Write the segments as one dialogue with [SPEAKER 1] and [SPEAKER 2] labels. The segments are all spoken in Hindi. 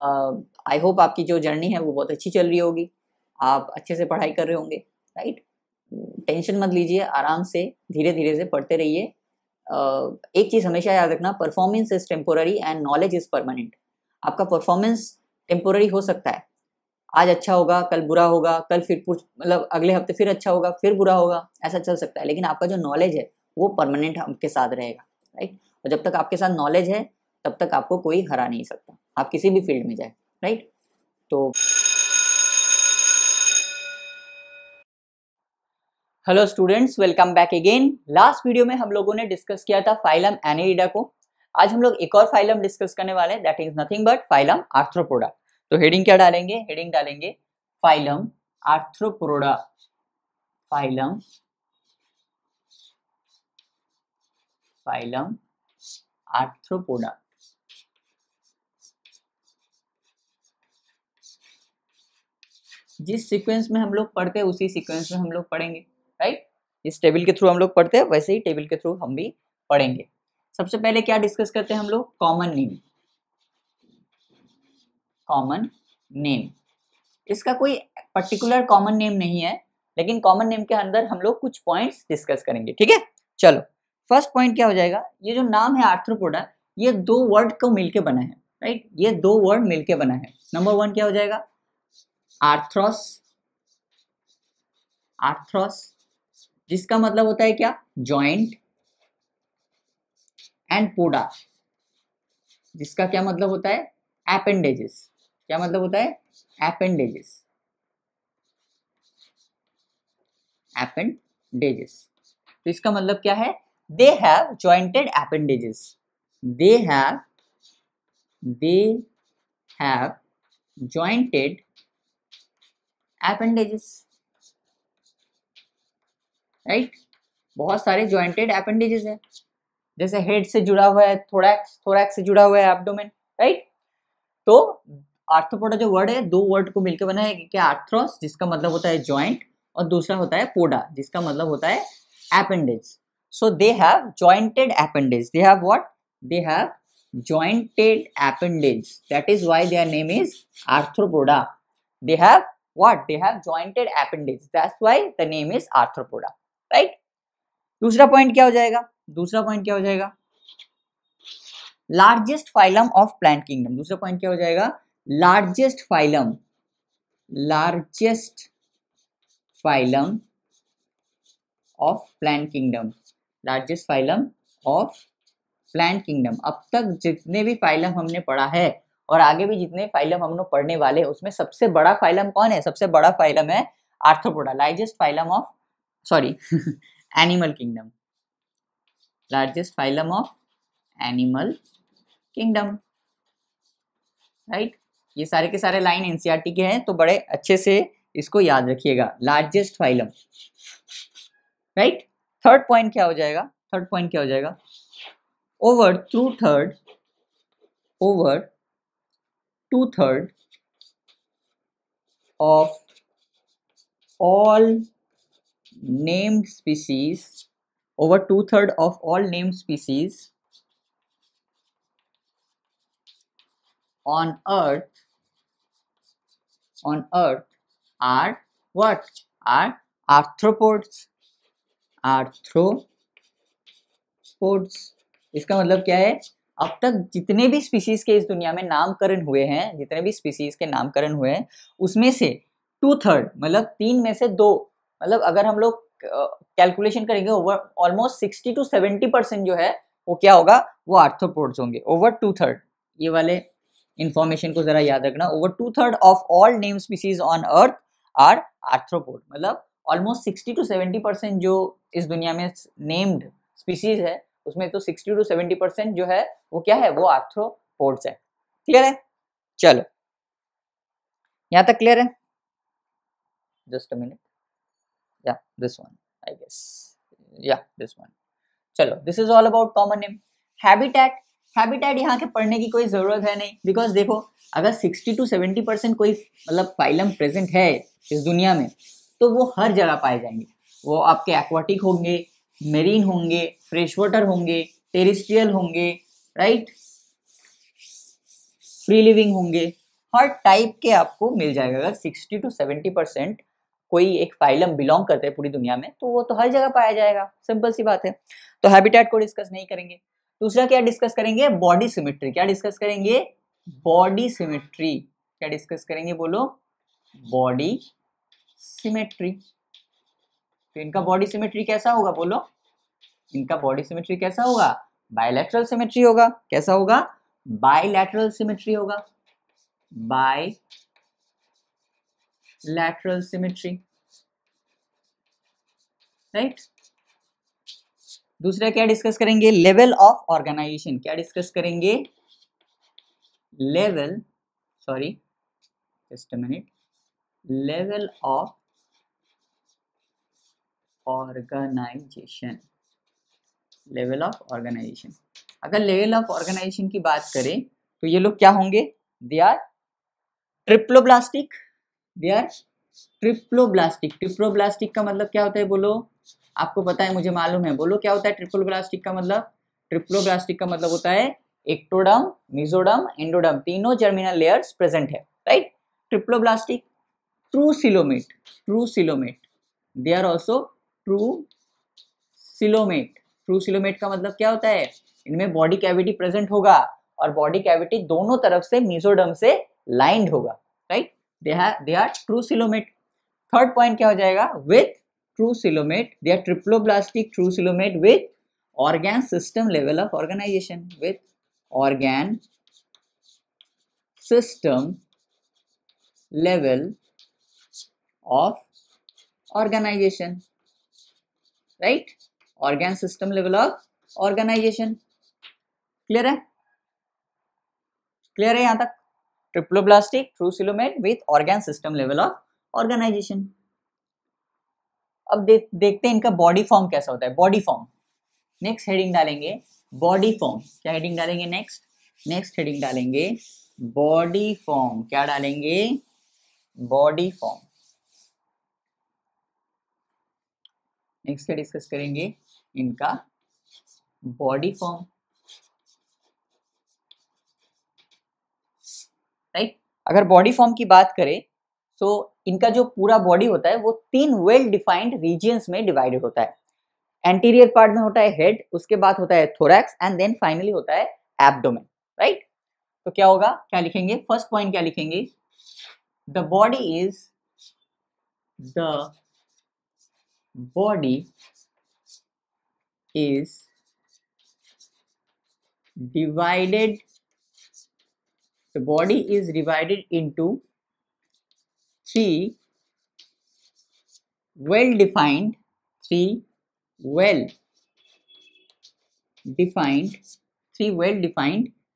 [SPEAKER 1] आई होप आपकी जो जर्नी है वो बहुत अच्छी चल रही होगी, आप अच्छे से पढ़ाई कर रहे होंगे, राइट। टेंशन मत लीजिए, आराम से धीरे धीरे से पढ़ते रहिए। एक चीज़ हमेशा याद रखना, performance is temporary and knowledge is permanent. आपका परफॉर्मेंस टेम्पोररी हो सकता है, आज अच्छा होगा कल बुरा होगा, कल फिर मतलब अगले हफ्ते फिर अच्छा होगा फिर बुरा होगा, ऐसा चल सकता है, लेकिन आपका जो नॉलेज है वो परमानेंट आपके साथ रहेगा, राइट। और जब तक आपके साथ नॉलेज है तब तक आपको कोई हरा नहीं सकता, आप किसी भी फील्ड में जाए, राइट। तो hello students, welcome back again. Last video में हम लोगों ने डिस्कस किया था फाइलम एनीलिडा को। आज हम लोग एक और फाइलम डिस्कस करने वाले हैं, that is nothing but phylum arthropoda. तो हेडिंग क्या डालेंगे? हेडिंग डालेंगे phylum arthropoda. Phylum phylum arthropoda. जिस सीक्वेंस में हम लोग पढ़ते हैं उसी सीक्वेंस में हम लोग पढ़ेंगे, राइट। इस टेबल के थ्रू हम लोग पढ़ते हैं, वैसे ही टेबल के थ्रू हम भी पढ़ेंगे। सबसे पहले क्या डिस्कस करते हैं हम लोग? Common name. कॉमन नेम, इसका कोई पर्टिकुलर कॉमन नेम नहीं है, लेकिन कॉमन नेम के अंदर हम लोग कुछ पॉइंट्स डिस्कस करेंगे, ठीक है। चलो, फर्स्ट पॉइंट क्या हो जाएगा? ये जो नाम है आर्थ्रोपोडा, ये दो वर्ड को मिलके बना है, राइट। ये दो वर्ड मिलके बना है। नंबर वन क्या हो जाएगा? आर्थ्रोस। आर्थ्रोस जिसका मतलब होता है क्या? जॉइंट। एंड पोडा जिसका क्या मतलब होता है? एपेंडेजेस। क्या मतलब होता है? एपेंडेजेस। एपेंडेजेस, तो इसका मतलब क्या है? They have jointed appendages. They have jointed appendages, right. बहुत सारे जॉइंटेड एपेंडेजेस है, जैसे हेड से जुड़ा हुआ है थोरैक्स, थोरैक्स से जुड़ा हुआ है एब्डोमेन, राइट। तो आर्थ्रोपोडा जो वर्ड है, दो वर्ड को मिलकर बना है। क्या? आर्थ्रोस जिसका मतलब होता है जॉइंट, और दूसरा होता है पोडा जिसका मतलब होता है appendage. So they have jointed appendage. They have what? They have jointed appendage, that is why their name is arthropoda. They have what? They have jointed appendage, that's why the name is arthropoda, right. दूसरा पॉइंट क्या हो जाएगा? दूसरा पॉइंट क्या हो जाएगा? Largest phylum of plant kingdom. दूसरा पॉइंट क्या हो जाएगा? Largest phylum. Largest phylum of plant kingdom. Largest phylum of plant kingdom. अब तक जितने भी फाइलम हमने पढ़ा है और आगे भी जितने फाइलम हम लोग पढ़ने वाले हैं, उसमें सबसे बड़ा फाइलम कौन है? सबसे बड़ा फाइलम है arthropoda. Largest phylum of, sorry, animal kingdom. Largest phylum of animal kingdom, right. ये सारे के सारे लाइन एनसीईआरटी के हैं, तो बड़े अच्छे से इसको याद रखिएगा, largest phylum, right. Third point क्या हो जाएगा? थर्ड पॉइंट क्या हो जाएगा? over two-third of all named species, over two-third of all named species on earth are what? Are arthropods. Arthropods, इसका मतलब क्या है? अब तक जितने भी स्पीसीज के इस दुनिया में नामकरण हुए हैं, जितने भी स्पीसीज के नामकरण हुए हैं, उसमें से 2/3 मतलब 3 में से 2, मतलब अगर हम लोग कैलकुलेशन करेंगे, ओवर ऑलमोस्ट 60 to 70% जो है वो क्या होगा? वो आर्थ्रोपोड्स होंगे। ओवर 2/3, ये वाले इंफॉर्मेशन को जरा याद रखना। Over 2/3 of all name species on earth are arthropod, मतलब ऑलमोस्ट 60 to 70% जो इस दुनिया में नेम्ड स्पीसीज है, उसमें तो 60 to 70% जो है वो क्या है? वो आर्थ्रोपोड्स है। क्लियर है? चलो, यहां तक क्लियर है? जस्ट अ मिनट, या दिस वन, आई गेस, या दिस वन। चलो, this is all about common name. Habitat, habitat यहाँ के पढ़ने की कोई जरूरत है नहीं, बिकॉज देखो, अगर 60 to 70% कोई मतलब फाइलम प्रेजेंट है इस दुनिया में, तो वो हर जगह पाए जाएंगे। वो आपके एक्वाटिक होंगे, मेरीन होंगे, फ्रेश वाटर होंगे, टेरेस्ट्रियल होंगे, राइट, फ्री लिविंग होंगे, हर टाइप के आपको मिल जाएगा। अगर 60 to 70% कोई एक फाइलम बिलोंग करते हैं पूरी दुनिया में, तो वो तो हर जगह पाया जाएगा, सिंपल सी बात है। तो हैबिटेट को डिस्कस नहीं करेंगे। दूसरा क्या डिस्कस करेंगे? Body symmetry. क्या डिस्कस करेंगे? Body symmetry. क्या डिस्कस करेंगे? बोलो, बॉडी सिमेट्री। तो इनका बॉडी सिमेट्री कैसा होगा? बोलो, इनका बॉडी सिमेट्री कैसा होगा? बायलैटरल सिमेट्री होगा। कैसा होगा? बायलैटरल सिमेट्री होगा। Bilateral symmetry, right. दूसरा क्या डिस्कस करेंगे? Level of organization. क्या डिस्कस करेंगे? Level, sorry just a minute, level of organization. Level of organization. अगर लेवल ऑफ ऑर्गेनाइजेशन की बात करें तो ये लोग क्या होंगे? They are triploblastic. They are triploblastic. Triploblastic का मतलब क्या होता है? बोलो, आपको पता है, मुझे मालूम है। बोलो क्या होता है ट्रिप्लोब्लास्टिक का मतलब? ट्रिप्लोब्लास्टिक का मतलब होता है एक्टोडर्म, मेसोडर्म, एंडोडर्म, तीनों जर्मिनल लेयर्स प्रेजेंट है, right. Triploblastic. True coelomate. True coelomate, they are also true coelomate. True coelomate का मतलब क्या होता है? इनमें बॉडी कैविटी प्रेजेंट होगा और बॉडी कैविटी दोनों तरफ से मेसोडर्म से लाइंड होगा, right. They are true coelomate. Third point क्या हो जाएगा? With true coelomate, they are triploblastic true coelomate with organ system level of organization. With organ system level of organization, right. Organ system level of organization. Clear है? क्लियर है यहां तक? Triploblastic true coelomate with organ system level of organization. अब देखते हैं इनका बॉडी फॉर्म कैसा होता है। बॉडी फॉर्म, नेक्स्ट हेडिंग डालेंगे बॉडी फॉर्म। क्या हेडिंग डालेंगे? नेक्स्ट हेडिंग डालेंगे बॉडी फॉर्म। क्या डालेंगे? Body form. नेक्स्ट क्या डिस्कस करेंगे? इनका बॉडी फॉर्म, राइट। अगर बॉडी फॉर्म की बात करें तो इनका जो पूरा बॉडी होता है वो 3 वेल डिफाइंड रीजियंस में डिवाइडेड होता है। एंटीरियर पार्ट में होता है हेड, उसके बाद होता है थोरैक्स एंड देन फाइनली होता है एब्डोमेन, राइट। तो क्या होगा? क्या लिखेंगे? फर्स्ट पॉइंट क्या लिखेंगे? The body is divided, the body is divided into 3 well defined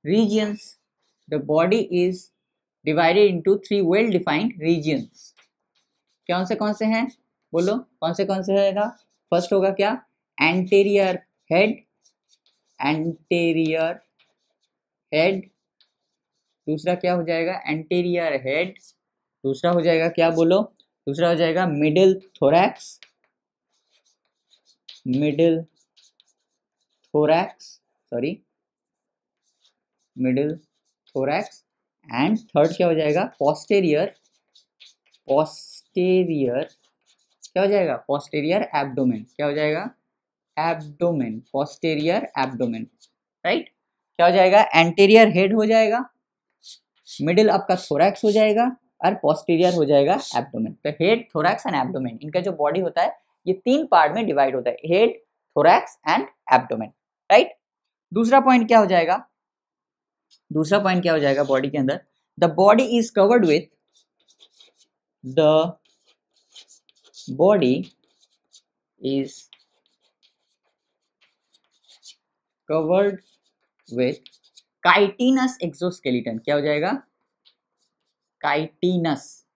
[SPEAKER 1] regions. The body is divided into 3 well defined regions. कौन से हैं? बोलो, कौन से रहेगा? फर्स्ट होगा क्या? Anterior head. दूसरा क्या हो जाएगा? Anterior head. दूसरा हो जाएगा क्या? बोलो, दूसरा हो जाएगा middle thorax. Middle thorax. And third क्या हो जाएगा? पोस्टेरियर क्या हो जाएगा? Posterior abdomen. क्या हो जाएगा? Abdomen, posterior abdomen, right. क्या हो जाएगा? एंटीरियर हेड हो जाएगा, मिडिल आपका थोरैक्स हो जाएगा और पोस्टीरियर हो जाएगा एब्डोमेन। तो हेड, थोरैक्स एंड एब्डोमेन, इनका जो बॉडी होता है ये 3 पार्ट में डिवाइड होता है, head, thorax and abdomen, right. दूसरा पॉइंट क्या हो जाएगा? बॉडी के अंदर? The body is covered with chitinous exoskeleton. क्या हो जाएगा? Chitinous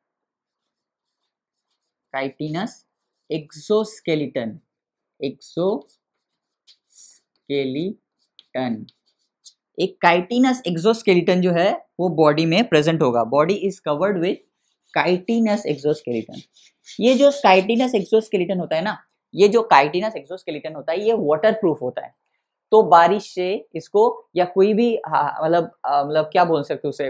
[SPEAKER 1] exoskeleton. एक काइटिनस एक्सोस्केलेटन जो है वो बॉडी में प्रेजेंट होगा। Body is covered with chitinous exoskeleton. ये जो काइटिनस एक्सोस्केलेटन होता है ना, ये वाटर प्रूफ होता है। तो बारिश से इसको या कोई भी मतलब क्या बोल सकते हो उसे,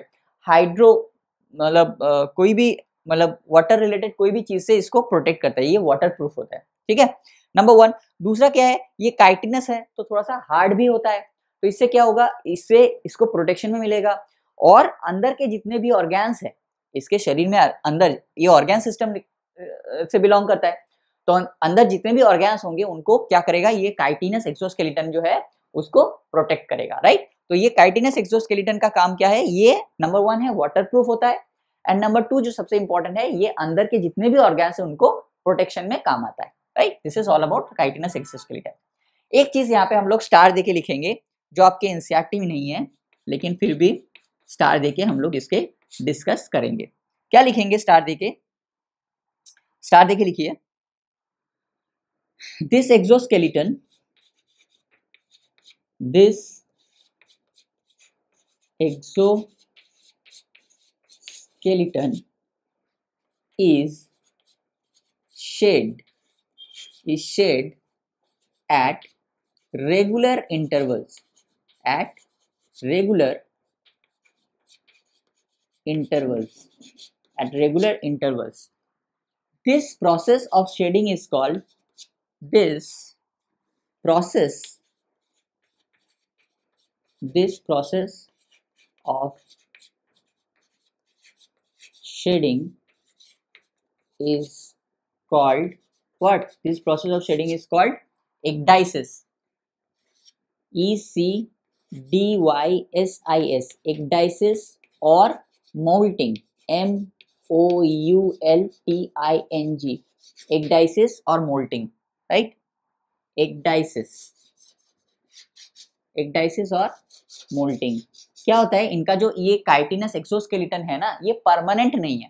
[SPEAKER 1] मतलब कोई भी मतलब वाटर रिलेटेड कोई भी चीज से इसको प्रोटेक्ट करता है, ये वाटर प्रूफ होता है, ठीक है, नंबर 1। दूसरा क्या है, ये काइटिनस है तो थोड़ा सा हार्ड भी होता है, तो इससे क्या होगा, इससे इसको प्रोटेक्शन में मिलेगा। और अंदर के जितने भी ऑर्गेन्स है इसके शरीर में अंदर, ये ऑर्गेन सिस्टम से बिलोंग करता है, तो अंदर जितने भी ऑर्गेन्स होंगे उनको क्या करेगा, ये काइटिनस एक्सोस्केलेटन जो है उसको प्रोटेक्ट करेगा, राइट। तो ये काइटिनस एक्सोस्केलेटन का काम क्या है, ये नंबर 1 है वाटर प्रूफ होता है, एंड नंबर 2 जो सबसे इंपॉर्टेंट है, ये अंदर के जितने भी ऑर्गेन्स है उनको प्रोटेक्शन में काम आता है, right. This is all about chitinous exoskeleton. एक चीज यहाँ पे हम लोग स्टार देके लिखेंगे जो आपके एनसीईआरटी में नहीं है, लेकिन फिर भी स्टार देके हम लोग इसके डिस्कस करेंगे। क्या लिखेंगे स्टार देके, स्टार देके लिखिए, this exoskeleton, this exoskeleton is shed at regular intervals, at regular intervals. This process of shedding is called, this process of shedding is called what? This process of shedding is called ecdysis. ECDYSIS, ecdysis or molting, MOULTING, ecdysis or molting, right? ecdysis और मोल्टिंग क्या होता है, इनका जो ये काइटिनस एक्सोस्केलेटन है ना, ये परमानेंट नहीं है,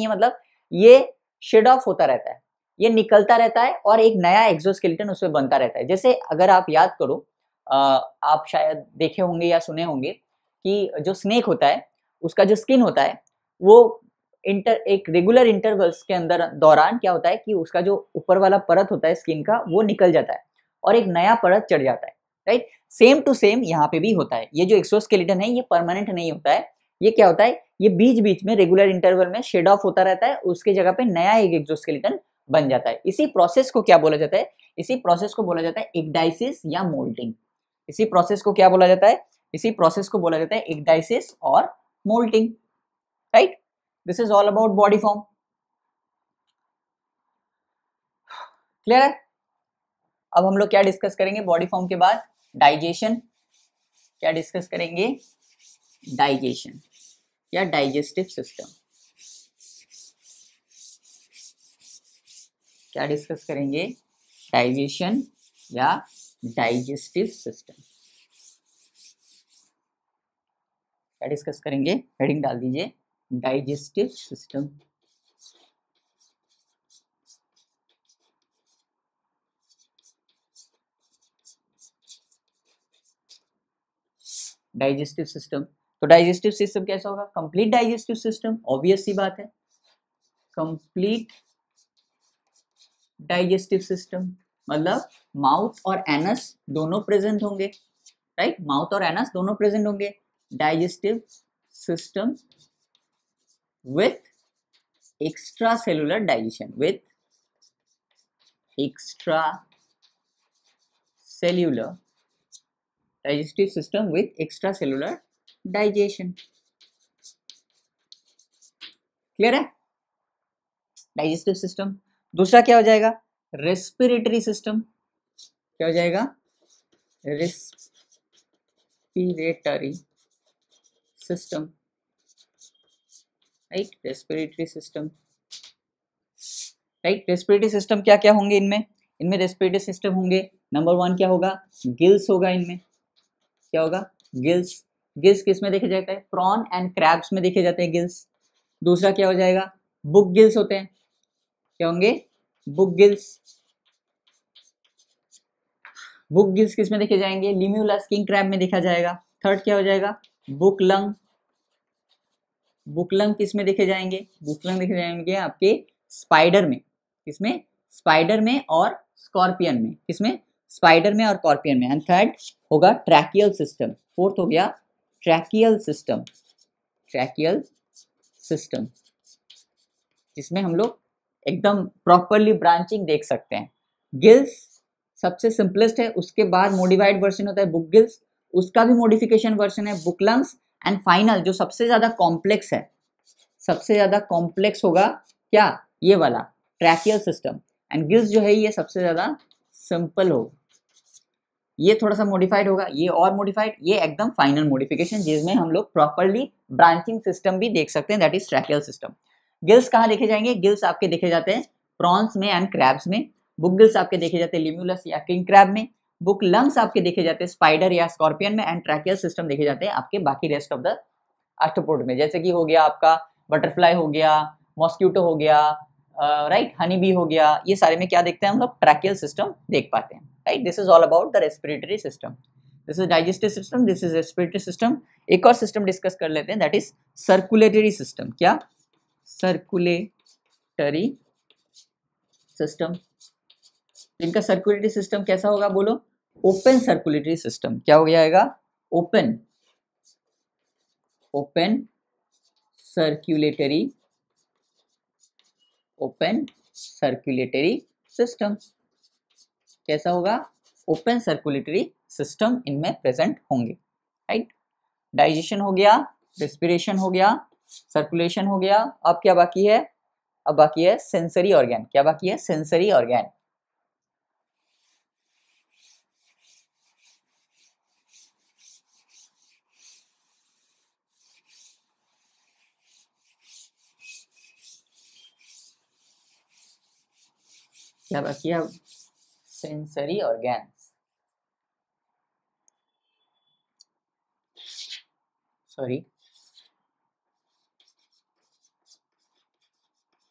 [SPEAKER 1] मतलब ये शेड ऑफ होता रहता है, ये निकलता रहता है और एक नया एक्सोस्केलेटन उसमें बनता रहता है। जैसे अगर आप याद करो, आप शायद देखे होंगे या सुने होंगे कि जो स्नेक होता है उसका जो स्किन होता है वो एक रेगुलर इंटरवल्स के अंदर दौरान क्या होता है कि उसका जो ऊपर वाला परत होता है स्किन का वो निकल जाता है और एक नया परत चढ़ जाता है, राइट। सेम टू सेम यहाँ पे भी होता है, ये जो एक्सोस्केलेटन है ये परमानेंट नहीं होता है, ये क्या होता है, ये बीच बीच में रेगुलर इंटरवल में शेड ऑफ होता रहता है, उसके जगह पे नया एक एक्सोस्केलेटन बन जाता है। इसी प्रोसेस को क्या बोला जाता है, इसी प्रोसेस को बोला जाता है एक्डाइसिस या मोल्टिंग। इसी प्रोसेस को क्या बोला जाता है, इसी प्रोसेस को बोला जाता है एक्डाइसिस और moulting, right. This is all about body form, clear है। अब हम लोग क्या डिस्कस करेंगे बॉडी फॉर्म के बाद, डाइजेशन। क्या डिस्कस करेंगे, डाइजेशन या डाइजेस्टिव सिस्टम। क्या डिस्कस करेंगे, डाइजेशन या डाइजेस्टिव सिस्टम। क्या डिस्कस करेंगे, हेडिंग डाल दीजिए डाइजेस्टिव सिस्टम। डाइजेस्टिव सिस्टम, तो डाइजेस्टिव सिस्टम कैसा होगा, कंप्लीट डाइजेस्टिव सिस्टम, ऑब्वियस सी बात है, कंप्लीट डाइजेस्टिव सिस्टम मतलब माउथ और एनस दोनों प्रेजेंट होंगे, राइट, माउथ और एनस दोनों प्रेजेंट होंगे। Digestive system with extra cellular digestion, with extra cellular digestive system with extra cellular digestion, clear है। डाइजेस्टिव सिस्टम, दूसरा क्या हो जाएगा, रेस्पिरेटरी सिस्टम। क्या हो जाएगा, respiratory system, right, respiratory system, right. Respiratory system क्या क्या होंगे इनमें, इनमें रेस्पिरेटरी सिस्टम होंगे, नंबर 1 क्या होगा, गिल्स होगा, इनमें क्या होगा, गिल्स। गिल्स किस में देखे जाते हैं, प्रॉन एंड क्रैब्स में देखे जाते हैं गिल्स। दूसरा क्या हो जाएगा, बुक गिल्स होते हैं, क्या होंगे, बुक गिल्स। बुक गिल्स किस में देखे जाएंगे, लिम्यूलस किंग क्रैब में देखा जाएगा। थर्ड क्या हो जाएगा, बुक लंग। बुक लंग किस में देखे जाएंगे, बुक लंग देखे जाएंगे आपके स्पाइडर में, किसमें, स्पाइडर में और स्कॉर्पियन में, किसमें, स्पाइडर में और स्कॉर्पियन में। एंड थर्ड होगा ट्रैकियल सिस्टम, फोर्थ हो गया ट्रैकियल सिस्टम, ट्रैकियल सिस्टम, जिसमें हम लोग एकदम प्रॉपरली ब्रांचिंग देख सकते हैं। गिल्स सबसे सिंपलेस्ट है, उसके बाद मॉडिफाइड वर्जन होता है बुक गिल्स, उसका भी मॉडिफिकेशन वर्जन है बुक लंग्स, एंड फाइनल जो सबसे ज्यादा कॉम्प्लेक्स है, सबसे ज्यादा कॉम्प्लेक्स होगा क्या, ये वाला ट्रैकियल सिस्टम। एंड गिल्स जो है ये सबसे ज्यादा सिंपल होगा, ये थोड़ा सा मॉडिफाइड होगा, ये और मॉडिफाइड, ये एकदम फाइनल मॉडिफिकेशन जिसमें हम लोग प्रॉपरली ब्रांचिंग सिस्टम भी देख सकते हैं, that is tracheal system. Gills कहाँ देखे जाएंगे, गिल्स आपके देखे जाते हैं प्रॉन्स में एंड क्रैब्स में, बुक गिल्स आपके देखे जाते हैं लिम्यूलस या किंग क्रैब में, बुक लंग्स आपके देखे जाते हैं स्पाइडर या स्कॉर्पियन में, एंड ट्रैकियल सिस्टम देखे जाते हैं आपके बाकी रेस्ट ऑफ द आर्थ्रोपोड में, जैसे कि हो गया आपका बटरफ्लाई हो गया, मॉस्क्यूटो हो गया, राइट, हनी बी हो गया, ये सारे में क्या देखते हैं हम लोग, ट्रैकियल सिस्टम देख पाते हैं, right. This is all about the respiratory system, this is digestive system, this is respiratory system. एक और सिस्टम डिस्कस कर लेते हैं, दैट इज सर्कुलेटरी सिस्टम। क्या, सर्कुलेटरी सिस्टम। इनका सर्कुलेटरी सिस्टम कैसा होगा, बोलो, ओपन सर्कुलेटरी सिस्टम। क्या हो जाएगा, open, open circulatory, open circulatory system कैसा होगा, ओपन सर्कुलेटरी सिस्टम इनमें प्रेजेंट होंगे, राइट। डाइजेशन हो गया, रेस्पिरेशन हो गया, सर्कुलेशन हो गया, अब क्या बाकी है, अब बाकी है सेंसरी ऑर्गन। क्या बाकी है, सेंसरी ऑर्गन। क्या बाकी है, sensory organs, sorry,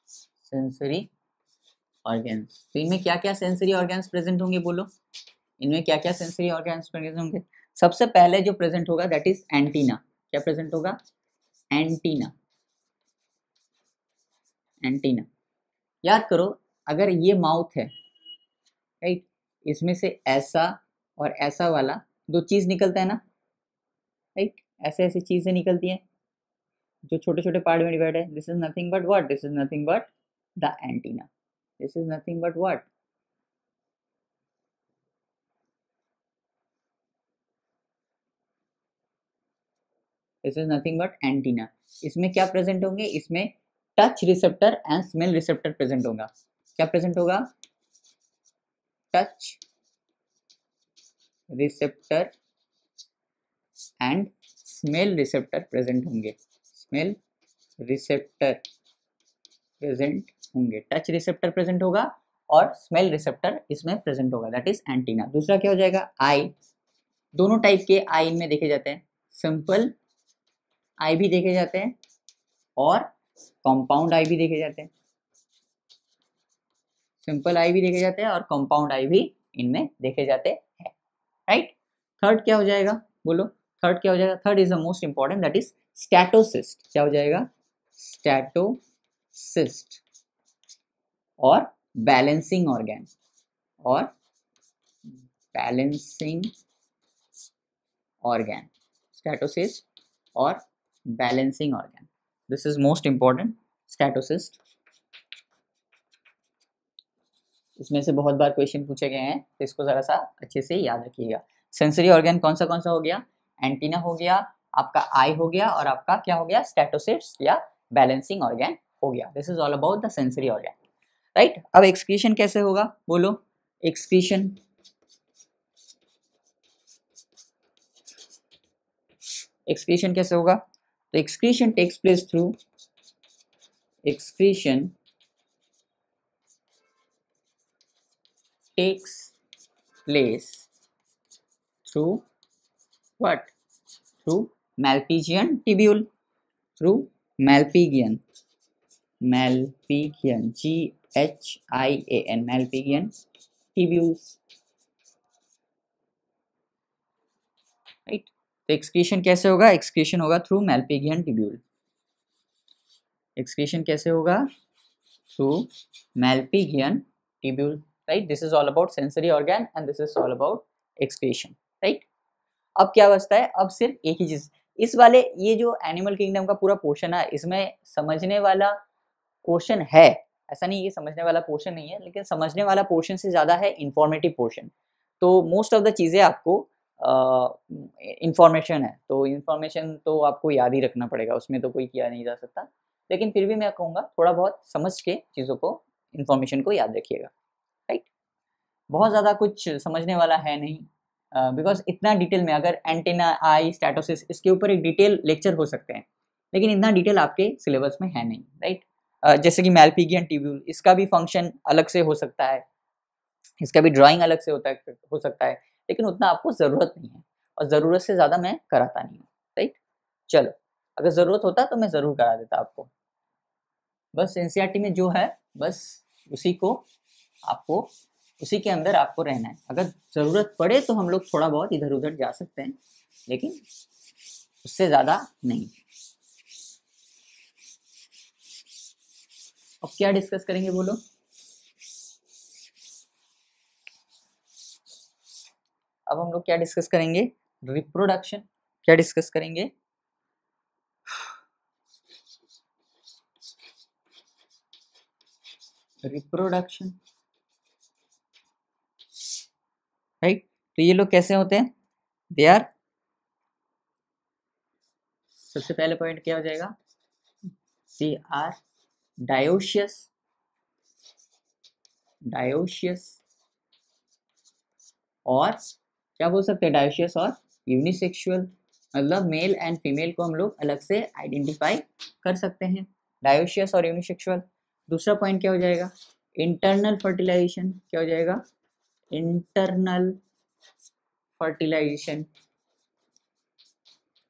[SPEAKER 1] sensory organs. तो इनमें क्या क्या सेंसरी ऑर्गन्स प्रेजेंट होंगे, बोलो, इनमें क्या क्या सेंसरी ऑर्गन्स प्रेजेंट होंगे। सबसे पहले जो प्रेजेंट होगा दैट इज एंटीना। क्या प्रेजेंट होगा, एंटीना, एंटीना। याद करो, अगर ये माउथ है, राइट, इसमें से ऐसा और ऐसा वाला दो चीज निकलता है ना, राइट, ऐसे ऐसी चीजें निकलती हैं जो छोटे छोटे पार्ट में डिवाइड है, this is nothing but what, this is nothing but the antenna, this is nothing but what, this is nothing but antenna. इसमें क्या प्रेजेंट होंगे, इसमें touch receptor and smell receptor present होगा। क्या प्रेजेंट होगा, touch receptor and smell receptor present होंगे, स्मेल रिसेप्टर प्रेजेंट होंगे, टच रिसेप्टर प्रेजेंट होगा और स्मेल रिसेप्टर इसमें प्रेजेंट होगा, दैट इज एंटीना। दूसरा क्या हो जाएगा, आई। दोनों टाइप के आई में देखे जाते हैं, सिंपल आई भी देखे जाते हैं और कंपाउंड आई भी देखे जाते हैं, सिंपल आई भी देखे जाते हैं और कंपाउंड आई भी इनमें देखे जाते हैं, राइट। थर्ड क्या हो जाएगा, बोलो, थर्ड क्या हो जाएगा, third is the most important, that is statocyst. क्या हो जाएगा, स्टैटोसिस्ट और बैलेंसिंग ऑर्गन, और बैलेंसिंग ऑर्गन, स्टैटोसिस्ट और balancing organ, this is most important, statocyst. इसमें से बहुत बार क्वेश्चन पूछे गए हैं, तो इसको जरा सा अच्छे से याद रखिएगा। सेंसरी ऑर्गन कौन सा हो गया, एंटीना हो गया, आपका आई हो गया, और आपका क्या हो गया, स्टैटोसिस्ट या बैलेंसिंग ऑर्गन हो गया। This is all about the sensory organ, right. अब एक्सक्रीशन कैसे होगा, बोलो, एक्सक्रीशन, एक्सक्रीशन कैसे होगा, तो excretion takes place through, excretion takes place through what, through Malpighian tubule, through Malpighian, Malpighian, Ghian, Malpighian tubules, right। तो एक्सक्रीशन कैसे होगा, एक्सक्रीशन होगा थ्रू Malpighian tubule, एक्सक्रीशन कैसे होगा, through Malpighian tubule, right। This is all about sensory organ and this is all about excretion, right। अब क्या बचता है, अब सिर्फ एक ही चीज, इस वाले ये जो एनिमल किंगडम का पूरा पोर्शन है इसमें समझने वाला पोर्शन है, ऐसा नहीं ये समझने वाला पोर्शन नहीं है, लेकिन समझने वाला पोर्शन से ज़्यादा है इंफॉर्मेटिव पोर्शन। तो मोस्ट ऑफ द चीज़ें आपको इंफॉर्मेशन है, तो इंफॉर्मेशन तो आपको याद ही रखना पड़ेगा, उसमें तो कोई किया नहीं जा सकता, लेकिन फिर भी मैं कहूँगा थोड़ा बहुत समझ के चीज़ों को, इंफॉर्मेशन को याद रखिएगा, राइट। बहुत ज़्यादा कुछ समझने वाला है नहीं, बिकॉज इतना डिटेल में अगर एंटेना आई स्टैटोसिस इसके ऊपर एक डिटेल लेक्चर हो सकते हैं, लेकिन इतना डिटेल आपके सिलेबस में है नहीं, राइट। जैसे कि मैलपिगियन ट्यूब्यूल, इसका भी फंक्शन अलग से हो सकता है, इसका भी ड्राइंग अलग से हो सकता है, लेकिन उतना आपको ज़रूरत नहीं है, और ज़रूरत से ज़्यादा मैं कराता नहीं हूँ, राइट। चलो, अगर ज़रूरत होता तो मैं ज़रूर करा देता आपको। बस एनसीईआरटी में जो है बस उसी को आपको, उसी के अंदर आपको रहना है। अगर ज़रूरत पड़े तो हम लोग थोड़ा बहुत इधर उधर जा सकते हैं, लेकिन उससे ज़्यादा नहीं। अब क्या डिस्कस करेंगे बोलो? अब हम लोग क्या डिस्कस करेंगे? रिप्रोडक्शन। क्या डिस्कस करेंगे? Reproduction, right. तो ये लोग कैसे होते हैं? दे आर, सबसे पहले पॉइंट क्या हो जाएगा? दे आर डायोशियस, डायोशियस, और क्या बोल सकते हैं? डायोशियस और यूनिसेक्सुअल, मतलब मेल एंड फीमेल को हम लोग अलग से आइडेंटिफाई कर सकते हैं, डायोशियस और यूनिसेक्सुअल। दूसरा पॉइंट क्या हो जाएगा? Internal fertilization. क्या हो जाएगा? Internal fertilization,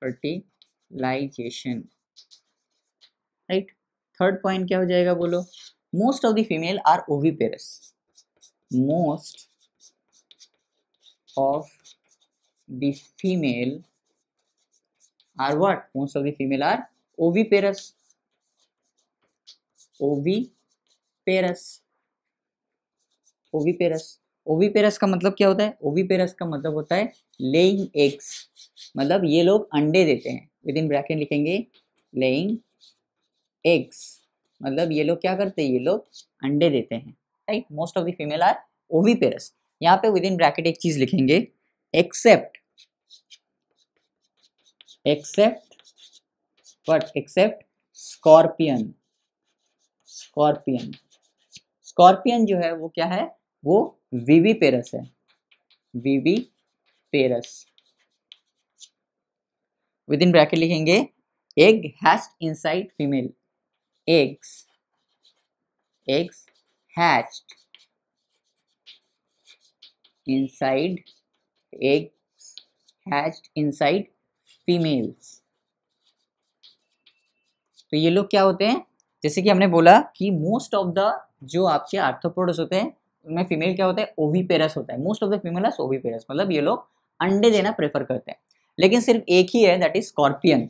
[SPEAKER 1] fertilization, right. Third point क्या हो जाएगा बोलो? Most of the female are oviparous, most of the female are what? Most of the female are oviparous, oviparous, oviparous। oviparous का मतलब क्या होता है? oviparous का मतलब होता है laying eggs, मतलब ये लोग अंडे देते हैं। विद इन ब्रैकेट लिखेंगे laying eggs, मतलब ये लोग क्या करते हैं? ये लोग अंडे देते हैं, right. Most of the female are oviparous. यहाँ पे विद इन ब्रैकेट एक चीज लिखेंगे, except, except what? Except scorpion, scorpion, scorpion जो है वो क्या है? वो विविपेरस है, विविपेरस। विद इन ब्रैकेट लिखेंगे egg hatched inside female, eggs, eggs hatched inside, eggs hatched inside females. तो ये लोग क्या होते हैं? जैसे कि हमने बोला कि मोस्ट ऑफ द जो आपके आर्थ्रोपोड्स होते हैं उनमें फीमेल क्या होता है? ओविपेरस होता है। Most of the female are oviparous, मतलब ये लोग अंडे देना प्रेफर करते हैं, लेकिन सिर्फ एक ही है, that is scorpion,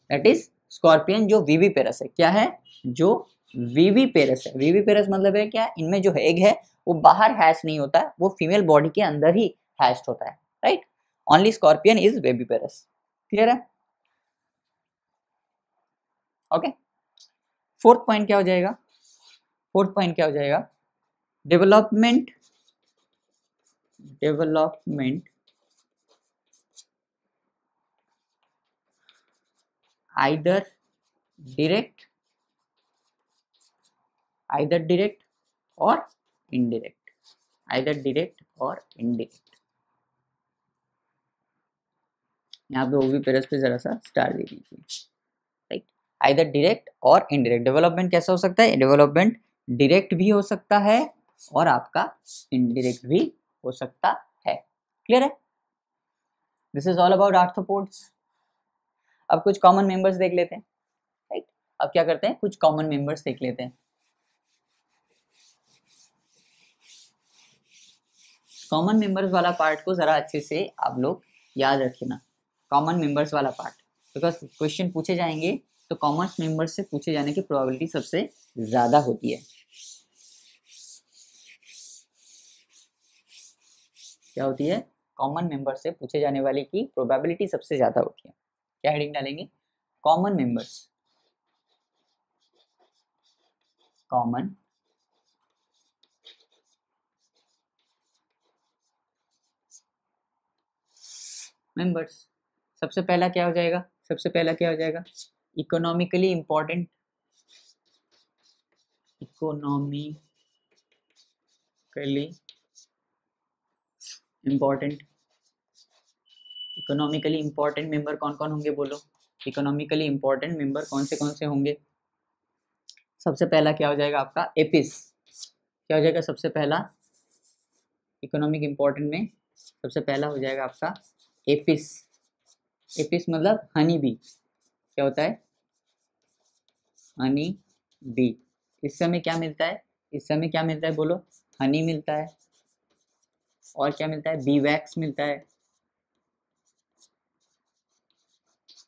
[SPEAKER 1] that is scorpion जो विविपेरस है। क्या है? जो विविपेरस है। विविपेरस मतलब है क्या? इनमें जो एग है वो बाहर हैच नहीं होता है, वो फीमेल बॉडी के अंदर ही हैच्ड होता है, right. Only scorpion is viviparous. Clear है? ओके। फोर्थ पॉइंट क्या हो जाएगा? फोर्थ पॉइंट क्या हो जाएगा? Development, development either direct, either direct और इनडायरेक्ट, आइदर डायरेक्ट और इनडायरेक्ट। यहाँ पे ओविपेरस पे जरा सा स्टार दे दीजिए, राइट। आइदर डायरेक्ट और इनडायरेक्ट। डेवलपमेंट कैसा हो सकता है? डेवलपमेंट डायरेक्ट भी हो सकता है और आपका इनडायरेक्ट भी हो सकता है। क्लियर है? This is all about arthropods. अब कुछ कॉमन मेंबर्स देख लेते हैं, राइट। अब क्या करते हैं? कुछ कॉमन मेंबर्स देख लेते हैं। कॉमन मेंबर्स वाला पार्ट को जरा अच्छे से आप लोग याद रखना, कॉमन मेंबर्स वाला पार्ट, बिकॉज क्वेश्चन पूछे जाएंगे तो कॉमन मेंबर्स से पूछे जाने की प्रोबेबिलिटी सबसे ज्यादा होती है। क्या होती है? कॉमन मेंबर से पूछे जाने वाले की प्रोबेबिलिटी सबसे ज्यादा होती है। क्या हेडिंग डालेंगे? Common members, common members. सबसे पहला क्या हो जाएगा? सबसे पहला क्या हो जाएगा? Economically important, economically important, economically important member कौन कौन होंगे बोलो? इकोनॉमिकली इंपॉर्टेंट मेंबर कौन से होंगे? सबसे पहला क्या हो जाएगा आपका? एपिस। क्या हो जाएगा सबसे पहला? इकोनॉमिक इंपॉर्टेंट में सबसे पहला हो जाएगा आपका एपिस। एपिस मतलब हनी बी। क्या होता है? Honey bee. इस समय क्या मिलता है? इस समय क्या मिलता है बोलो? हनी मिलता है, और क्या मिलता है? बी वैक्स मिलता है,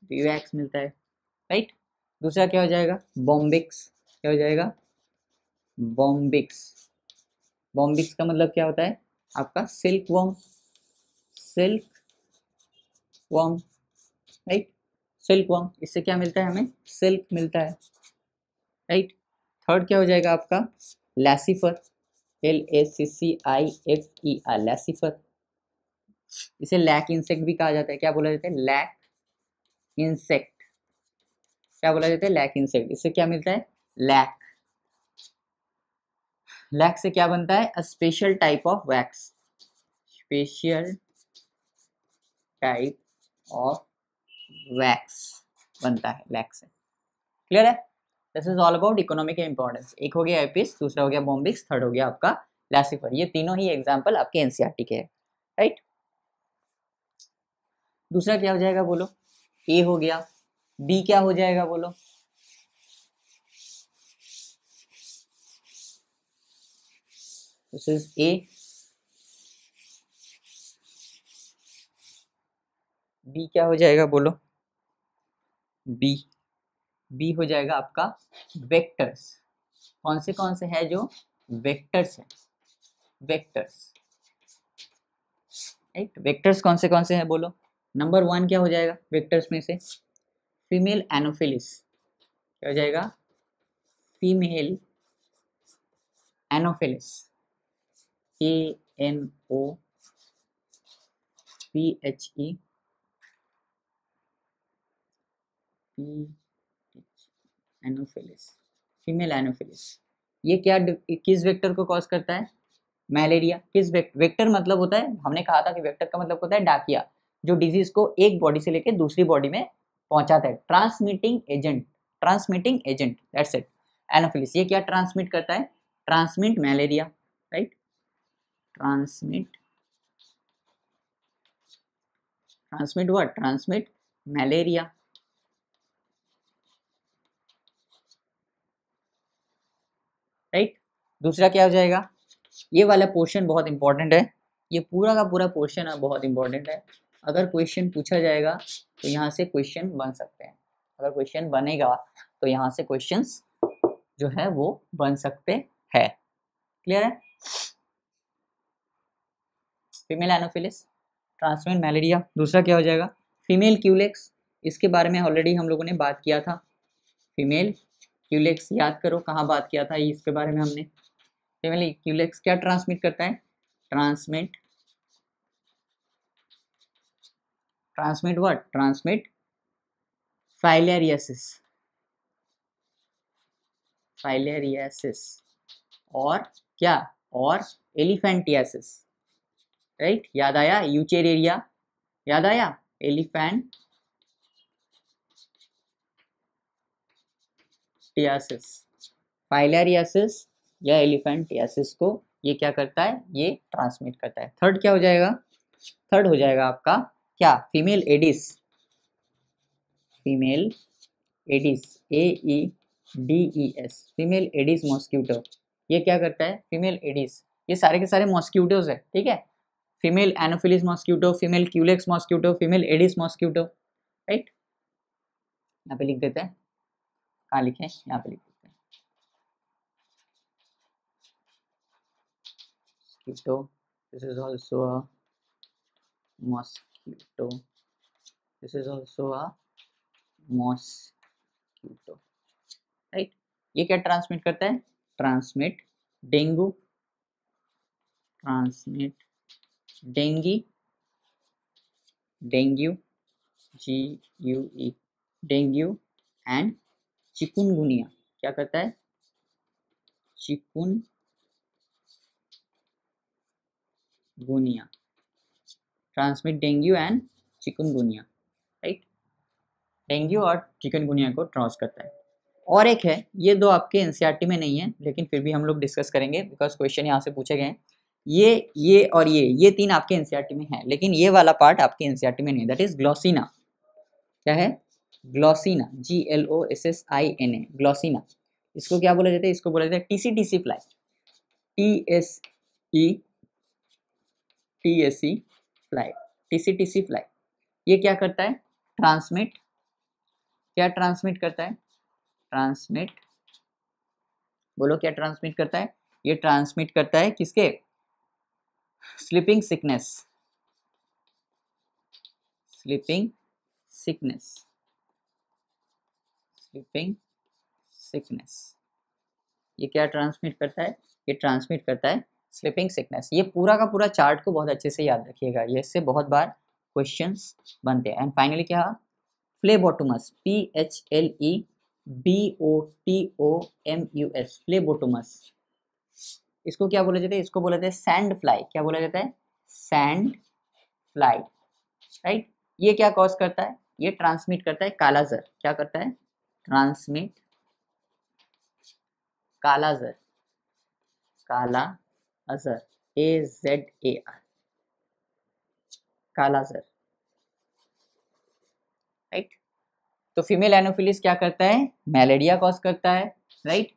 [SPEAKER 1] बी वैक्स मिलता है, राइट। दूसरा क्या हो जाएगा? बॉम्बिक्स। क्या हो जाएगा? बॉम्बिक्स। बॉम्बिक्स का मतलब क्या होता है आपका? Silk worm, silk worm, right. Silk worm, इससे क्या मिलता है हमें? सिल्क मिलता है, राइट। थर्ड क्या हो जाएगा आपका? Laccifer, LACCIFER, Laccifer. इसे लैक इंसेक्ट भी कहा जाता है। क्या बोला जाता है? Lac insect. क्या बोला जाता है? Lac insect. इससे क्या मिलता है? लैक। लैक से क्या बनता है? A special type of wax, special type of wax बनता है लैक से। क्लियर है? This is all about economic importance. एक हो गया एपिस, दूसरा हो गया बॉम्बिक्स, थर्ड हो गया आपका लैसिफर। ये तीनों ही एग्जाम्पल आपके एनसीईआरटी के हैं, राइट। दूसरा क्या हो जाएगा बोलो? ए हो गया। बी क्या हो जाएगा बोलो? This is a. बी क्या हो जाएगा बोलो? बी, बी हो जाएगा आपका वेक्टर्स। कौन से है जो वेक्टर्स है? Vectors, right. वेक्टर्स कौन से हैं बोलो? नंबर 1 क्या हो जाएगा वेक्टर्स में से? Female Anopheles. क्या हो जाएगा? Female Anopheles, ANOPHE, Anopheles, female Anopheles. ये क्या किस वेक्टर को कॉज करता है? मलेरिया। किस वेक्टर मतलब होता है, हमने कहा था कि वेक्टर का मतलब होता है डाकिया, जो डिजीज को एक बॉडी से लेकर दूसरी बॉडी में पहुंचाता है। Transmitting agent, transmitting agent, that's it. Anopheles ये क्या ट्रांसमिट करता है? Transmit malaria, right. Transmit, transmit what? Transmit malaria, right. दूसरा क्या हो जाएगा? ये वाला पोर्शन बहुत इंपॉर्टेंट है, ये पूरा का पूरा पोर्शन बहुत इंपॉर्टेंट है। अगर क्वेश्चन पूछा जाएगा तो यहाँ से क्वेश्चन बन सकते हैं। अगर क्वेश्चन बनेगा तो यहाँ से क्वेश्चंस जो है वो बन सकते हैं। क्लियर है? Female Anopheles, transmit malaria. दूसरा क्या हो जाएगा? Female Culex. इसके बारे में ऑलरेडी हम लोगों ने बात किया था। फीमेल क्यूलेक्स याद करो कहाँ बात किया था इसके बारे में हमने। फीमेल क्यूलेक्स क्या ट्रांसमिट करता है? Transmit, transmit what? Transmit filariasis, filariasis, और क्या? और एलिफेंटियासिस, राइट। याद आया? यूचेरेरिया याद आया? एलिफेंटियासिस, फाइलेरियासिस या एलिफेंटियासिस को ये क्या करता है? ये ट्रांसमिट करता है। थर्ड क्या हो जाएगा? थर्ड हो जाएगा आपका क्या? Female Aedes, female Aedes, AEDES, female Aedes mosquito. ये क्या करता है? फीमेल एडिस, ये सारे के सारे मॉस्किटोज है, ठीक है। Female Anopheles mosquito, female Culex mosquito, female Aedes mosquito, right. यहाँ पे लिख देते हैं, कहाँ लिखे? यहाँ पे लिख देते हैं mosquito, this is also a mosquito, this is also a mosquito, right. ये क्या ट्रांसमिट करता है? Transmit dengue, transmit dinghy, dengue, GUE, dengue and chikungunya. क्या करता है? Chikungunya, transmit dengue and chikungunya, right. Dengue और चिकनगुनिया को क्रॉस करता है। और एक है, ये दो आपके एनसीईआरटी में नहीं है, लेकिन फिर भी हम लोग डिस्कस करेंगे बिकॉज क्वेश्चन यहाँ से पूछे गए हैं। ये और ये तीन आपके एनसीईआरटी में है, लेकिन ये वाला पार्ट आपके एनसीईआरटी में नहीं है, दैट इज ग्लोसिना। क्या है? Glossina, GLOSSINA, Glossina. इसको क्या बोला जाता है? इसको बोला जाता है TC fly, TSE fly, TC fly. ये क्या करता है? ट्रांसमिट, क्या ट्रांसमिट करता है? ट्रांसमिट, बोलो क्या ट्रांसमिट करता है? ये ट्रांसमिट करता है किसके? Sleeping sickness, sleeping sickness, sleeping sickness. ये क्या ट्रांसमिट करता है? ये ट्रांसमिट करता है स्लीपिंग सिकनेस। ये पूरा का पूरा चार्ट को बहुत अच्छे से याद रखिएगा, ये इससे बहुत बार क्वेश्चंस बनते हैं। एंड फाइनली क्या? Phlebotomus, PHLEBOTOMUS, Phlebotomus. इसको क्या बोला जाता है? इसको बोला जाता है सैंड फ्लाई। क्या बोला जाता है? Sand fly, right. ये क्या कॉज करता है? ये ट्रांसमिट करता है कालाजर। क्या करता है? ट्रांसमिट कालाजर, काला अजर, AZAR, कालाजर, राइट। तो फीमेल एनोफिलिस क्या करता है? मलेरिया कॉज करता है, राइट।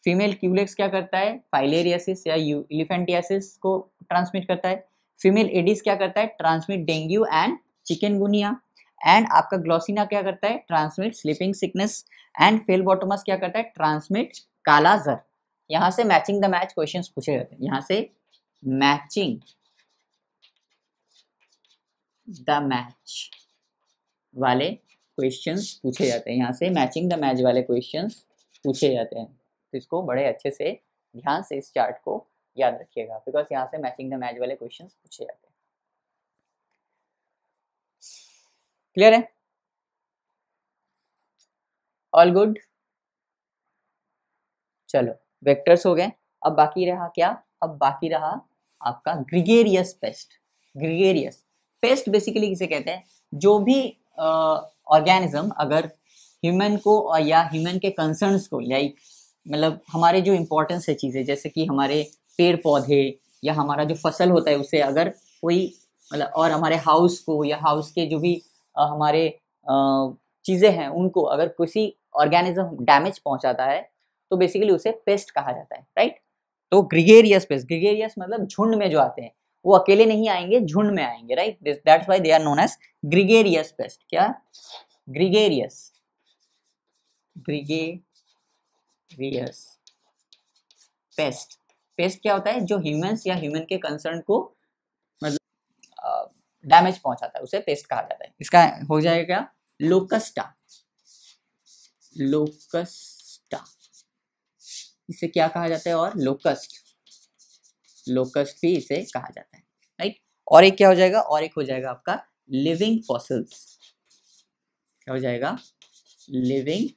[SPEAKER 1] फीमेल क्यूलेक्स क्या करता है? फाइलेरियासिस या इलिफेंटियासिस को ट्रांसमिट करता है। फीमेल एडिस क्या करता है? Transmit dengue and chikungunya. And आपका ग्लोसिना क्या करता है? Transmit sleeping sickness. एंड फेलबोटोमस क्या करता है? ट्रांसमिट कालाजर। यहाँ से मैचिंग द मैच क्वेश्चंस पूछे जाते हैं, यहाँ से मैचिंग द मैच वाले क्वेश्चंस पूछे जाते हैं, यहाँ से मैचिंग द मैच वाले क्वेश्चंस पूछे जाते हैं। तो इसको बड़े अच्छे से ध्यान से इस चार्ट को याद रखिएगा, बिकॉज यहाँ से मैचिंग द मैच वाले क्वेश्चंस पूछे जाते हैं। क्लियर है? All good? चलो, वेक्टर्स हो गए। अब बाकी रहा क्या? अब बाकी रहा आपका gregarious paste. Gregarious paste basically किसे कहते हैं? जो भी ऑर्गेनिज्म अगर ह्यूमन को या ह्यूमन के कंसर्न्स को, लाइक मतलब हमारे जो इम्पोर्टेंस है चीज़ें, जैसे कि हमारे पेड़ पौधे या हमारा जो फसल होता है उसे अगर कोई मतलब, और हमारे हाउस को या हाउस के जो भी हमारे चीज़ें हैं उनको अगर किसी ऑर्गेनिज्म डैमेज पहुंचाता है तो बेसिकली उसे पेस्ट कहा जाता है, राइट। तो ग्रिगेरियस पेस्ट, ग्रिगेरियस मतलब झुंड में जो आते हैं, वो अकेले नहीं आएंगे, झुंड में आएंगे, right. That's why they are known as gregarious pest. क्या? Gregarious, gregarious pest. पेस्ट क्या होता है? जो ह्यूमंस या ह्यूमन के कंसर्न को मतलब डैमेज पहुंचाता है, उसे पेस्ट कहा जाता है। इसका हो जाएगा लोकस्टा, लोकस्टा, इसे क्या कहा जाता है? और लोकस्ट, लोकस्ट भी इसे कहा जाता है, राइट। और एक क्या हो जाएगा? और एक हो जाएगा आपका लिविंग फॉसिल्स। क्या हो जाएगा? Living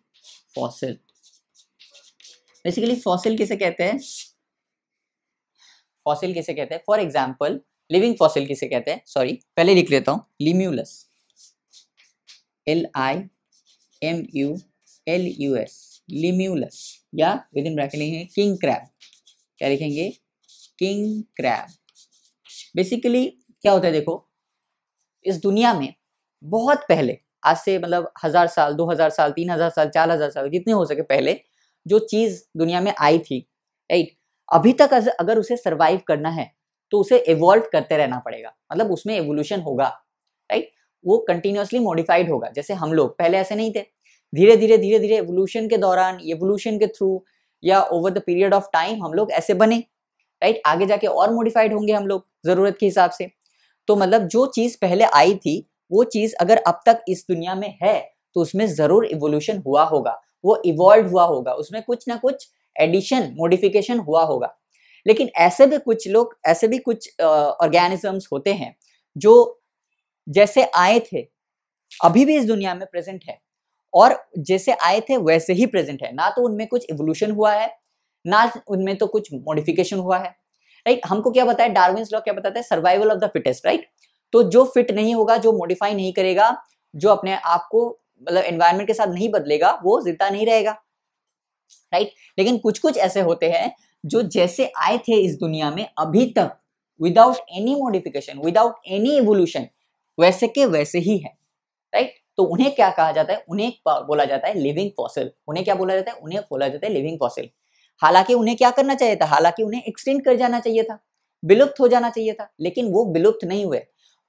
[SPEAKER 1] fossil. बेसिकली फॉसिल किसे कहते हैं? फॉसिल किसे कहते हैं? फॉर एग्जाम्पल लिविंग फॉसिल किसे कहते हैं? सॉरी, पहले लिख लेता हूँ, लिम्यूलस, LIMULUS, लिम्यूलस, या विद इन ब्रैकेट लिखेंगे किंग क्रैब। क्या लिखेंगे? King crab. बेसिकली क्या होता है? देखो, इस दुनिया में बहुत पहले, आज से मतलब 1000 साल, 2000 साल, 3000 साल, 4000 साल, जितने हो सके पहले जो चीज दुनिया में आई थी, राइट, अभी तक अगर उसे सरवाइव करना है तो उसे इवॉल्व करते रहना पड़ेगा, मतलब उसमें एवोल्यूशन होगा, राइट। वो कंटिन्यूअसली मॉडिफाइड होगा। जैसे हम लोग पहले ऐसे नहीं थे, धीरे धीरे एवोल्यूशन के दौरान, एवोल्यूशन के थ्रू या over the period of time हम लोग ऐसे बने, राइट। आगे जाके और मॉडिफाइड होंगे हम लोग जरूरत के हिसाब से। तो मतलब जो चीज पहले आई थी वो चीज अगर अब तक इस दुनिया में है तो उसमें जरूर इवोल्यूशन हुआ होगा, वो इवॉल्व हुआ होगा, उसमें कुछ ना कुछ एडिशन मॉडिफिकेशन हुआ होगा। लेकिन ऐसे भी कुछ लोग, ऐसे भी कुछ ऑर्गेनिजम्स होते हैं जो जैसे आए थे अभी भी इस दुनिया में प्रेजेंट है, और जैसे आए थे वैसे ही प्रेजेंट है, ना तो उनमें कुछ इवोल्यूशन हुआ है, ना उनमें तो कुछ मॉडिफिकेशन हुआ है, राइट। हमको क्या बताया, डार्विन्स लॉ क्या बताता है, survival of the fittest, right. तो जो फिट नहीं होगा, जो मॉडिफाई नहीं करेगा, जो अपने आप को मतलब एनवायरनमेंट के साथ नहीं बदलेगा, वो जिंदा नहीं रहेगा, राइट। लेकिन कुछ कुछ ऐसे होते हैं जो जैसे आए थे इस दुनिया में अभी तक, without any modification, without any evolution, वैसे के वैसे ही है, राइट। तो उन्हें क्या कहा जाता है, उन्हें बोला जाता है लिविंग फॉसिल। उन्हें क्या बोला जाता है, उन्हें बोला जाता है लिविंग फॉसिल। हालांकि उन्हें क्या करना चाहिए था, हालांकि उन्हें एक्सटेंड कर जाना चाहिए था, विलुप्त हो जाना चाहिए था, लेकिन वो विलुप्त नहीं हुए।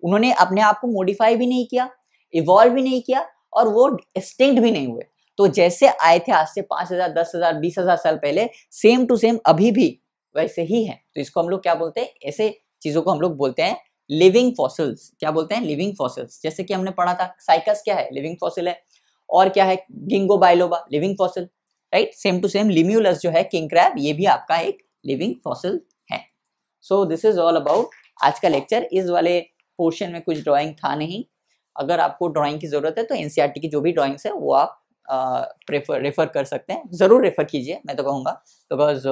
[SPEAKER 1] उन्होंने अपने आप को मॉडिफाई भी नहीं किया, इवॉल्व भी नहीं किया, और वो एक्सटेंड भी नहीं हुए। तो जैसे आए थे आज से 5,000, 10,000, 20,000 साल पहले, सेम टू सेम अभी भी वैसे ही है। तो इसको हम लोग क्या बोलते हैं, ऐसे चीजों को हम लोग बोलते हैं लिविंग फॉसिल्स। क्या बोलते हैं, लिविंग फॉसिल्स। जैसे कि हमने पढ़ा था साइकस क्या है, लिविंग फॉसिल है। और क्या है, ginkgo biloba, living fossil, right. Same to same limulus जो है, किंग क्रैब, ये भी आपका एक लिविंग फॉसिल है। सो दिस इज ऑल अबाउट आज का लेक्चर। इस वाले पोर्शन में कुछ ड्राइंग था नहीं। अगर आपको ड्राइंग की जरूरत है तो एनसीईआरटी की जो भी ड्राइंग्स है वो आप रेफर कर सकते हैं, जरूर रेफर कीजिए, मैं तो कहूँगा। बिकॉज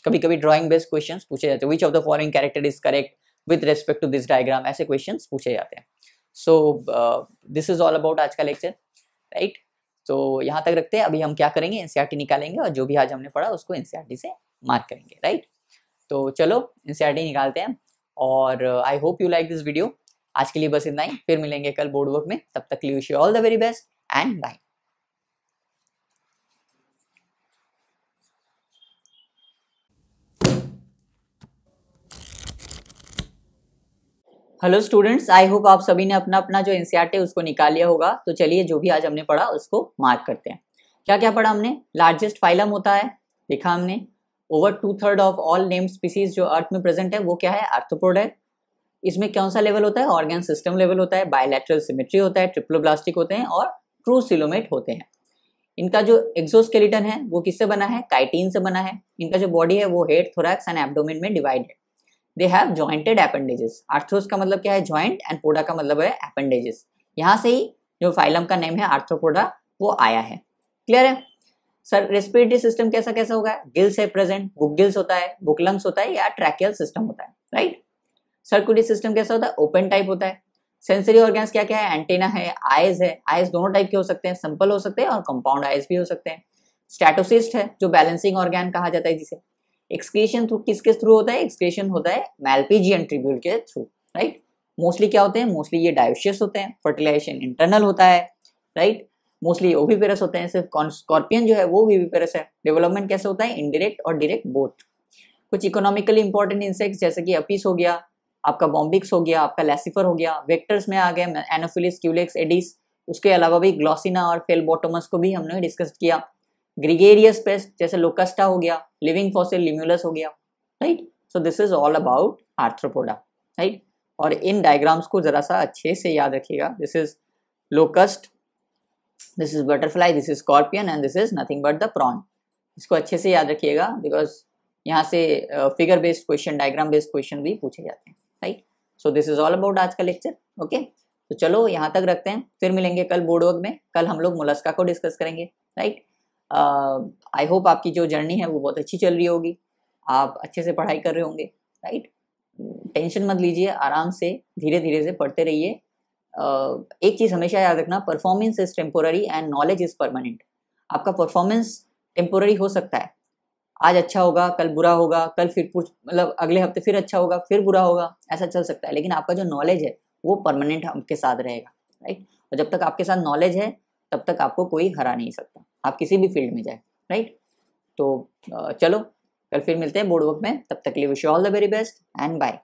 [SPEAKER 1] कभी कभी ड्राइंग बेस्ड क्वेश्चंस पूछे जाते हैं, which of the following character is correct with respect to this diagram, ऐसे क्वेश्चंस पूछे जाते हैं। So this is all about आज का लेक्चर, राइट। तो यहाँ तक रखते हैं। अभी हम क्या करेंगे, एनसीईआरटी निकालेंगे और जो भी आज हमने पढ़ा उसको एनसीईआरटी से मार्क करेंगे, राइट। तो चलो एनसीईआरटी निकालते हैं। और I hope you like this video. आज के लिए बस इतना ही, फिर मिलेंगे कल बोर्ड वर्क में। तब तक के लिए wish you all the very best and bye. Hello students, I hope आप सभी ने अपना अपना जो एनसीईआरटी उसको निकाल लिया होगा। तो चलिए जो भी आज हमने पढ़ा उसको मार्क करते हैं। क्या क्या पढ़ा हमने, लार्जेस्ट फाइलम होता है, देखा हमने। Over 2/3 of all named species जो अर्थ में प्रेजेंट है वो क्या है, आर्थ्रोपोड है। इसमें कौन सा लेवल होता है, ऑर्गन सिस्टम लेवल होता है, बायलैटरल सिमेट्री होता है, ट्रिप्लोब्लास्टिक होते हैं और ट्रू सिलोमेट होते हैं। इनका जो एक्सोस्केलेटन है वो किससे बना है, काइटिन से बना है। इनका जो बॉडी है वो हेड, थोरैक्स एंड एब्डोमेन में डिवाइड है। They have jointed appendages. Arthros का मतलब क्या है, जॉइंट, एंड पोडा का मतलब है एपेंडेजेस। यहाँ से ही जो फाइलम का नेम है आर्थ्रोपोडा वो आया है। क्लियर है सर। रेस्पिरेटरी सिस्टम कैसा कैसा होगा, गिल्स है प्रेजेंट, बुक गिल्स होता है, बुक लंग्स होता है या ट्रैकियल सिस्टम होता है, राइट। सर्कुलेटरी सिस्टम कैसा होता है, ओपन टाइप होता है। सेंसरी ऑर्गन्स क्या क्या है, एंटेना है, आइज है। आइज दोनों टाइप के हो सकते हैं, सिंपल हो सकते हैं और कंपाउंड आइज भी हो सकते हैं। स्टैटोसिस्ट है जो बैलेंसिंग ऑर्गन कहा जाता है जिसे। एक्सक्रीशन किसके थ्रू होता है, एक्सक्रीशन होता है मैल्पिजियन ट्यूब्यूल के थ्रू, राइट। मोस्टली क्या होते हैं, मोस्टली ये डायोशियस होते हैं। फर्टिलाइजेशन इंटरनल होता है, राइट। मोस्टली ओविपेरस होते हैं, सिर्फ स्कॉर्पियन जो है वो विविपेरस है। डेवलपमेंट कैसे होता है, इनडायरेक्ट और डायरेक्ट बोथ। कुछ इकोनॉमिकली इंपॉर्टेंट इंसेक्ट्स जैसे कि अपीस हो गया, आपका बॉम्बिक्स हो गया, आपका लैसिफर हो गया। वेक्टर्स में आ गए एनोफिलिस, क्यूलेक्स, एडिस। उसके अलावा भी ग्लॉसिना और फेलबोटोमस को भी हमने डिस्कस किया। ग्रिगेरियस पेस्ट जैसे लोकस्टा हो गया, लिविंग फॉसिल लिम्यूलस हो गया, right. So this is all about arthropoda, right. और इन डायग्राम्स को जरा सा अच्छे से याद रखिएगा। This is locust, this is butterfly, this is scorpion and this is nothing but the prawn. इसको अच्छे से याद रखिएगा बिकॉज यहाँ से figure based question, diagram based question भी पूछे जाते हैं, right. So this is all about आज का लेक्चर, ओके। तो चलो यहाँ तक रखते हैं, फिर मिलेंगे कल बोर्ड वर्क में। कल हम लोग मोलस्का को डिस्कस करेंगे, राइट। आई होप आपकी जो जर्नी है वो बहुत अच्छी चल रही होगी, आप अच्छे से पढ़ाई कर रहे होंगे, राइट। टेंशन मत लीजिए, आराम से धीरे धीरे से पढ़ते रहिए। एक चीज़ हमेशा याद रखना, performance is temporary and knowledge is permanent. आपका परफॉर्मेंस टेम्पोररी हो सकता है, आज अच्छा होगा कल बुरा होगा, कल फिर मतलब अगले हफ्ते फिर अच्छा होगा फिर बुरा होगा, ऐसा चल सकता है। लेकिन आपका जो नॉलेज है वो परमानेंट आपके साथ रहेगा, राइट। और जब तक आपके साथ नॉलेज है तब तक आपको कोई हरा नहीं सकता, आप किसी भी फील्ड में जाए, राइट। तो चलो कल फिर मिलते हैं बोर्ड वर्क में। तब तक के लिए wish you all the very best and bye.